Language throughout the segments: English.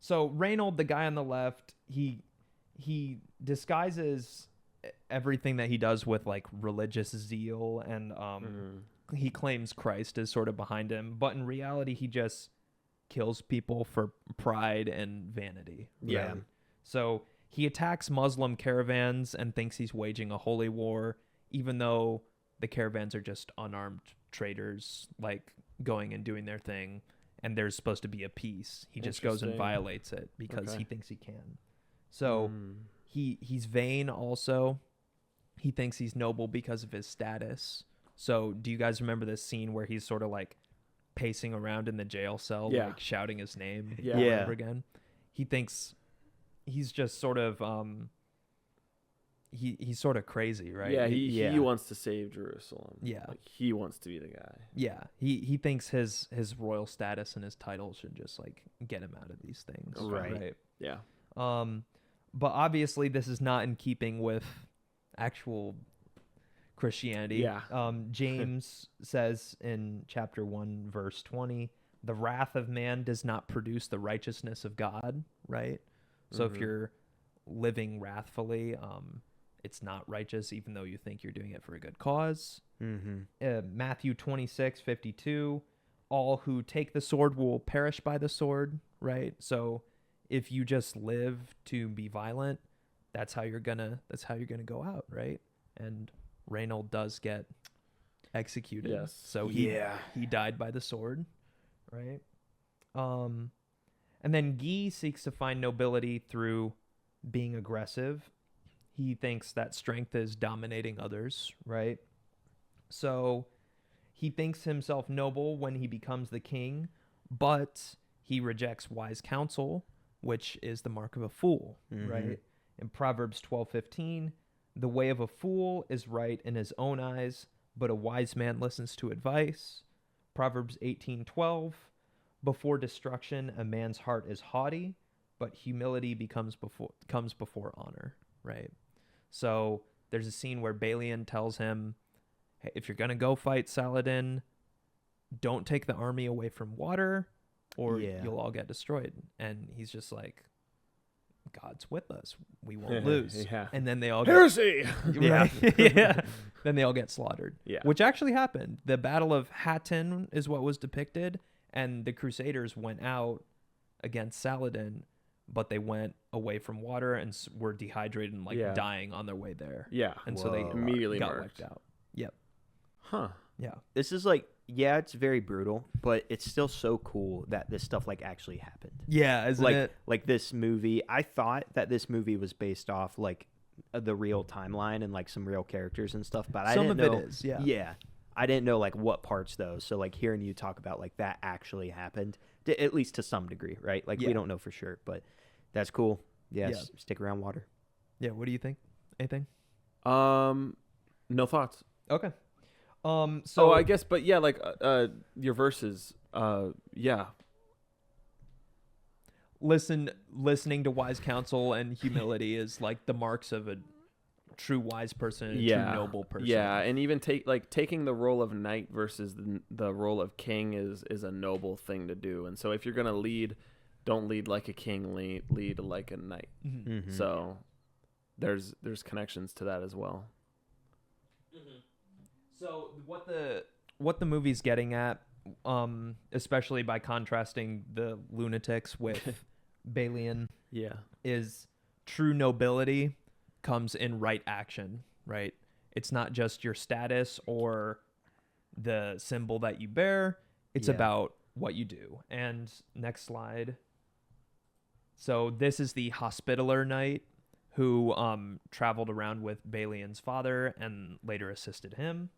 So Reynold, the guy on the left, he disguises everything that he does with like religious zeal, and he claims Christ is sort of behind him, but in reality he just kills people for pride and vanity. Yeah. Right? So he attacks Muslim caravans and thinks he's waging a holy war, even though the caravans are just unarmed traders like going and doing their thing, and there's supposed to be a peace. He just goes and violates it because he thinks he can. So he's vain also. He thinks he's noble because of his status. So do you guys remember this scene where he's sort of like pacing around in the jail cell, like shouting his name over and over again? He thinks he's just sort of he's sort of crazy, right? Yeah, he wants to save Jerusalem. Yeah. Like he wants to be the guy. Yeah. He thinks his royal status and his title should just like get him out of these things. Right. Yeah. But obviously this is not in keeping with actual Christianity. Yeah. James says in chapter 1 verse 20, the wrath of man does not produce the righteousness of God, right? So if you're living wrathfully, it's not righteous, even though you think you're doing it for a good cause. Matthew 26:52, all who take the sword will perish by the sword, right? So if you just live to be violent, that's how you're gonna go out, right? And Reynold does get executed. Yes. So he died by the sword, right? And then Guy seeks to find nobility through being aggressive. He thinks that strength is dominating others, right? So he thinks himself noble when he becomes the king, but he rejects wise counsel, which is the mark of a fool, right? In Proverbs 12:15, the way of a fool is right in his own eyes, but a wise man listens to advice. Proverbs 18:12, before destruction, a man's heart is haughty, but humility comes before honor, right? So there's a scene where Balian tells him, hey, if you're going to go fight Saladin, don't take the army away from water or you'll all get destroyed. And he's just like, God's with us. We won't lose. And then they all Heresy! Then they all get slaughtered. Which actually happened. The Battle of Hattin is what was depicted, and the Crusaders went out against Saladin, but they went away from water and were dehydrated and dying on their way there. Yeah. And so they immediately got murked. wiped out. Yep. Huh. Yeah. This is like, it's very brutal, but it's still so cool that this stuff like actually happened. Yeah, isn't it? Like this movie, I thought that this movie was based off like the real timeline and like some real characters and stuff, but I didn't know. Some of it is, yeah. Yeah. I didn't know like what parts though. So like hearing you talk about like that actually happened, at least to some degree, right? Like we don't know for sure, but that's cool. Yes. Stick around water. Yeah. What do you think? Anything? No thoughts. Okay. So I guess, but yeah, like your verses, listening to wise counsel and humility is like the marks of a true wise person, and a true noble person. Yeah, and even taking the role of knight versus the role of king is a noble thing to do. And so if you're gonna lead, don't lead like a king, lead like a knight. Mm-hmm. So there's connections to that as well. Mm-hmm. So what the movie's getting at, especially by contrasting the lunatics with Balian, is true nobility comes in right action, right? It's not just your status or the symbol that you bear. It's about what you do. And next slide. So this is the Hospitaller Knight who traveled around with Balian's father and later assisted him.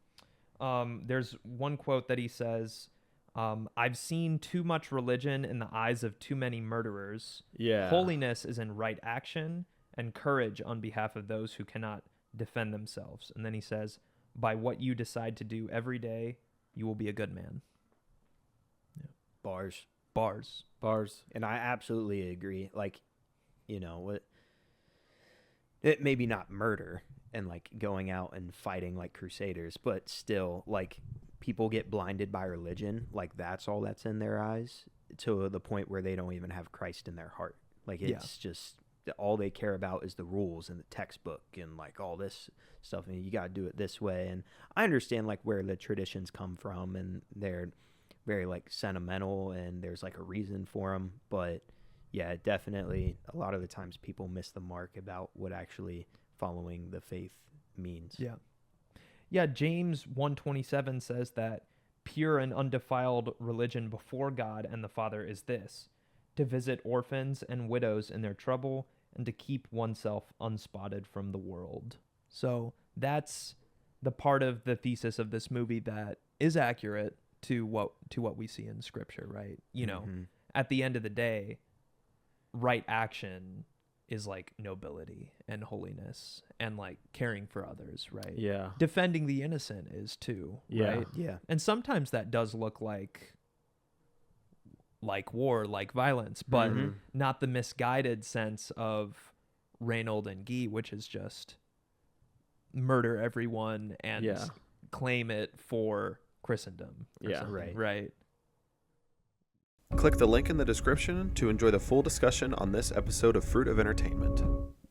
There's one quote that he says, I've seen too much religion in the eyes of too many murderers. Yeah. Holiness is in right action and courage on behalf of those who cannot defend themselves. And then he says, by what you decide to do every day, you will be a good man. Yeah. Bars. And I absolutely agree. Like, it maybe not murder and like going out and fighting like crusaders, but still like people get blinded by religion. Like that's all that's in their eyes. to the point where they don't even have Christ in their heart. Like, it's just all they care about is the rules and the textbook and like all this stuff, and you got to do it this way. And I understand like where the traditions come from, and they're very like sentimental, and there's like a reason for them. But yeah, definitely a lot of the times people miss the mark about what actually following the faith means. Yeah, James 1:27 says that pure and undefiled religion before God and the Father is this: to visit orphans and widows in their trouble, and to keep oneself unspotted from the world. So that's the part of the thesis of this movie that is accurate to what we see in Scripture, right? You know, at the end of the day, right action is like nobility and holiness and like caring for others, right? Yeah. Defending the innocent is too, right? Yeah. And sometimes that does look like war, like violence, but not the misguided sense of Reynold and Guy, which is just murder everyone and claim it for Christendom. Right. Click the link in the description to enjoy the full discussion on this episode of Fruit of Entertainment.